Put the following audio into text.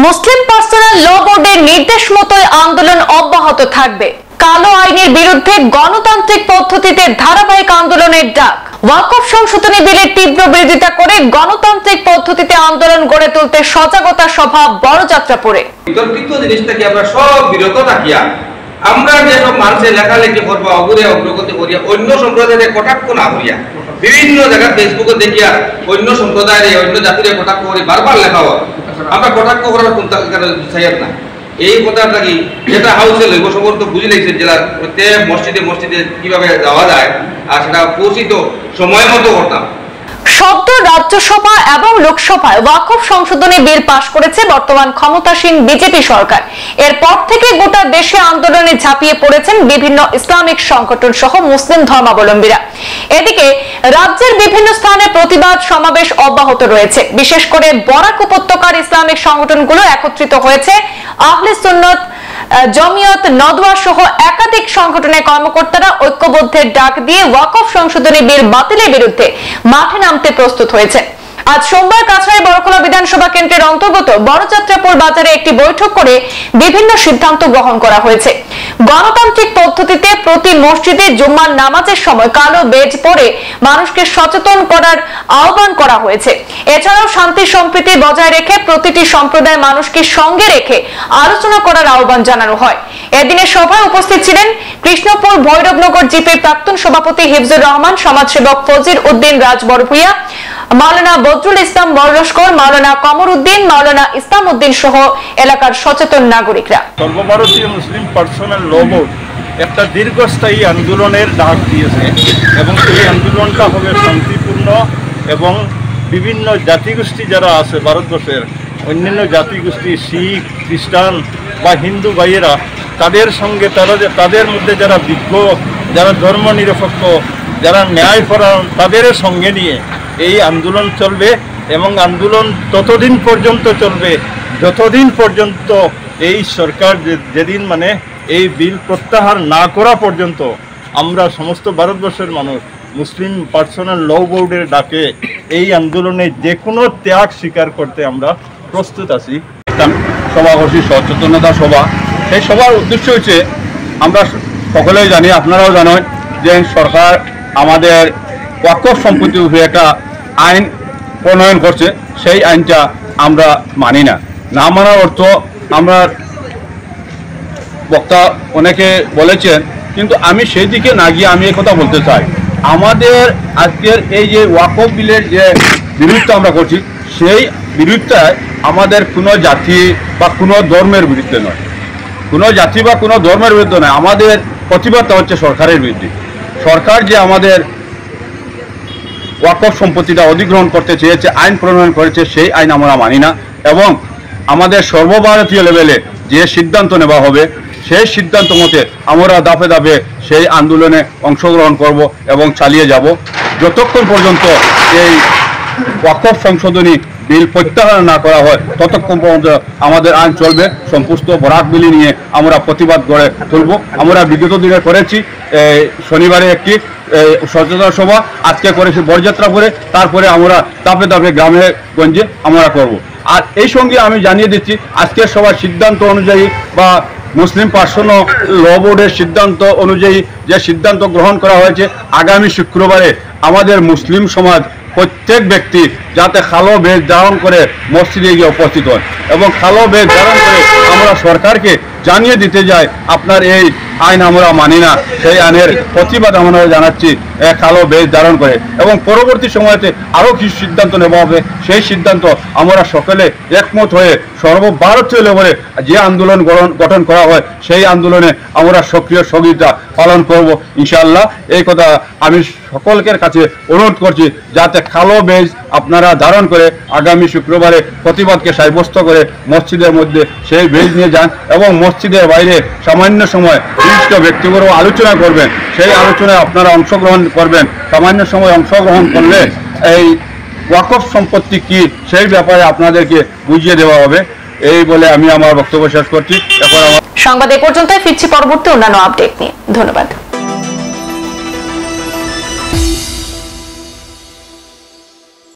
মুসলিম personal ল বোর্ডের নির্দেশ মতোই আন্দোলন অব্যাহত থাকবে। কালো আইনের বিরুদ্ধে গণতান্ত্রিক পদ্ধতিতে ধারাবাহিক আন্দোলনের ডাক। ওয়াকফ সংশোধনী বিলের তীব্র বিরোধিতা করে গণতান্ত্রিক পদ্ধতিতে আন্দোলন গড়ে তুলতে সজাগতা সভা বড়যাত্রাপুরে। বিতর্কিত জিনিসটাকে আমরা সব বিরত থাকিয়া আমরা যেসব মানুষের লেখালেখি করবো অগুরে অগ্রগতি করিয়া অন্য সম্প্রদায়ের কটাক্ষ না করিয়া বিভিন্ন জায়গায় ফেসবুকে দেখিয়া অন্য সম্প্রদায়ের অন্য জাতির কটাক্ষ করি বারবার লেখা হয়। আমরা কটাক্ষ করার কোনটা চাইয়ার না। এই কথাটা কি যেটা হাউসে লইব সবর তো বুঝি লাগছে জেলার প্রত্যেক মসজিদে মসজিদে কিভাবে যাওয়া যায় আর সেটা পৌঁছিত সময় মতো করতাম। সদ্য রাজ্যসভা এবং লোকসভায় ওয়াকফ সংশোধনী বিল পাশ করেছে বর্তমান ক্ষমতাসীন বিজেপি সরকার। এরপর থেকে গোটা দেশে আন্দোলনে ঝাঁপিয়ে পড়েছেন বিভিন্ন ইসলামিক সংগঠন সহ মুসলিম ধর্মাবলম্বীরা। এদিকে রাজ্যের বিভিন্ন স্থানে প্রতিবাদ সমাবেশ অব্যাহত রয়েছে। বিশেষ করে বরাক উপত্যকার ইসলামিক সংগঠনগুলো একত্রিত হয়েছে। আহলে সুন্নাত, জমিয়ত, নদওয়া সহ একাধিক সংগঠনের কর্মকর্তারা ঐক্যবদ্ধের ডাক দিয়ে ওয়াকফ সংশোধনী বিল বাতিলের বিরুদ্ধে মাঠে নামতে প্রস্তুত হয়েছে। আজ সোমবার কাছাড় বড়খলা বিধানসভা কেন্দ্রের অন্তর্গত বড়যাত্রাপুর বাজারে একটি বৈঠক করে বিভিন্ন সিদ্ধান্ত গ্রহণ করা হয়েছে। গণতান্ত্রিক পদ্ধতিতে প্রতি মসজিদে জুম্মার নামাজের সময় কালো বেজ পরে মানুষকে সচেতন করার আহ্বান করা হয়েছে। এছাড়াও শান্তি সম্প্রীতি বজায় রেখে প্রতিটি সম্প্রদায়ের মানুষকে সঙ্গে রেখে আলোচনা করার আহ্বান জানানো হয়। এদিনের সভায় উপস্থিত ছিলেন কৃষ্ণপুর ভৈরবনগর জিপির প্রাক্তন সভাপতি হিফজুর রহমান, সমাজসেবক ফজির উদ্দিন রাজ বড়ভূইয়া, মাওলানা বদরুল ইসলাম বড়লস্কর, মাওলানা কমর উদ্দিন, মাওলানা ইসলাম উদ্দিন সহ এলাকার সচেতন নাগরিকরা। সর্বভারতীয় মুসলিম পার্সোনাল ল বোর্ড একটা দীর্ঘস্থায়ী আন্দোলনের ডাক দিয়েছে এবং এই আন্দোলনটা হবে শান্তিপূর্ণ এবং বিভিন্ন জাতিগোষ্ঠী যারা আছে ভারতবর্ষের অন্যান্য জাতিগোষ্ঠী শিখ, খ্রিস্টান বা হিন্দু ভাইয়েরা তাদের সঙ্গে তাদের মধ্যে যারা বিজ্ঞ, যারা ধর্ম নিরপেক্ষ, যারা ন্যায়পরায়ণ তাদের সঙ্গে নিয়ে এই আন্দোলন চলবে এবং আন্দোলন ততদিন পর্যন্ত চলবে যতদিন পর্যন্ত এই সরকার যেদিন এই বিল প্রত্যাহার না করা পর্যন্ত আমরা সমস্ত ভারতবর্ষের মানুষ মুসলিম পার্সোনাল ল বোর্ডের ডাকে এই আন্দোলনে যে কোনো ত্যাগ স্বীকার করতে আমরা প্রস্তুত আছি। সভা করছি সচেতনতা সভা। সেই সভার উদ্দেশ্য হচ্ছে আমরা সকলেই জানি, আপনারাও জানেন যে সরকার আমাদের ওয়াকফ সম্পত্তির উপরে একটা আইন প্রণয়ন করছে। সেই আইনটা আমরা মানি না। না মানার অর্থ আমরা বক্তা অনেকে বলেছেন, কিন্তু আমি সেই দিকে না গিয়ে আমি এই কথা বলতে চাই, আমাদের আজকের এই যে ওয়াকফ বিলের যে বিরোধিতা আমরা করছি সেই বিরোধিতায় আমাদের কোনো জাতি বা কোনো ধর্মের বিরুদ্ধে নয়, কোনো জাতি বা কোনো ধর্মের বিরুদ্ধে নয়। আমাদের প্রতিবাদটা হচ্ছে সরকারের বিরুদ্ধে। সরকার যে আমাদের ওয়াকফ সম্পত্তিটা অধিগ্রহণ করতে চেয়েছে, আইন প্রণয়ন করেছে, সেই আইন আমরা মানি না এবং আমাদের সর্বভারতীয় লেভেলে যে সিদ্ধান্ত নেওয়া হবে সেই সিদ্ধান্ত মতে আমরা ধাপে ধাপে সেই আন্দোলনে অংশগ্রহণ করব এবং চালিয়ে যাব যতক্ষণ পর্যন্ত এই ওয়াকফ সংশোধনী বিল প্রত্যাহার না করা হয় ততক্ষণ পর্যন্ত আমাদের আইন চলবে। সম্পুষ্ট বরাক বিলি নিয়ে আমরা প্রতিবাদ গড়ে তুলব। আমরা বিগত দিনে করেছি শনিবারে একটি সচেতন সভা, আজকে করেছি বড়যাত্রাপুরে, তারপরে আমরা ধাপে ধাপে গ্রামে গঞ্জে আমরা করব। আর এই সঙ্গে আমি জানিয়ে দিচ্ছি, আজকের সভার সিদ্ধান্ত অনুযায়ী বা মুসলিম পার্সোনাল ল বোর্ডের সিদ্ধান্ত অনুযায়ী যে সিদ্ধান্ত গ্রহণ করা হয়েছে, আগামী শুক্রবারে আমাদের মুসলিম সমাজ প্রত্যেক ব্যক্তি যাতে কালো বেজ ধারণ করে মসজিদে গিয়ে উপস্থিত হয় এবং কালো বেজ ধারণ করে আমরা সরকারকে জানিয়ে দিতে যাই আপনার এই আইন আমরা মানি না। সেই আইনের প্রতিবাদ আমরা জানাচ্ছি কালো বেজ ধারণ করে এবং পরবর্তী সময়তে আরও কিছু সিদ্ধান্ত নেওয়া হবে। সেই সিদ্ধান্ত আমরা সকলে একমত হয়ে সর্বভারতীয় লেভেলে যে আন্দোলন গঠন করা হয় সেই আন্দোলনে আমরা সক্রিয় সহযোগিতা পালন করব ইনশাআল্লাহ। এই কথা আমি সকলের কাছে অনুরোধ করছি যাতে কালো বেজ আপনারা ধারণ করে আগামী শুক্রবারে প্রতিবাদকে সাব্যস্ত করে মসজিদের মধ্যে সেই বেজ নিয়ে যান এবং মসজিদের বাইরে সামান্য সময় বিশিষ্ট ব্যক্তিগত আলোচনা করবেন। সেই আলোচনায় আপনারা অংশগ্রহণ করবেন। সামান্য সময় অংশগ্রহণ করলে এই ওয়াকফ সম্পত্তি কি সেই ব্যাপারে আপনাদেরকে বুঝিয়ে দেওয়া হবে। এই বলে আমি আমার বক্তব্য শেষ করছি। সংবাদ এ পর্যন্তই, ফিরছি পরবর্তী অন্যান্য আপডেট নিয়ে। ধন্যবাদ।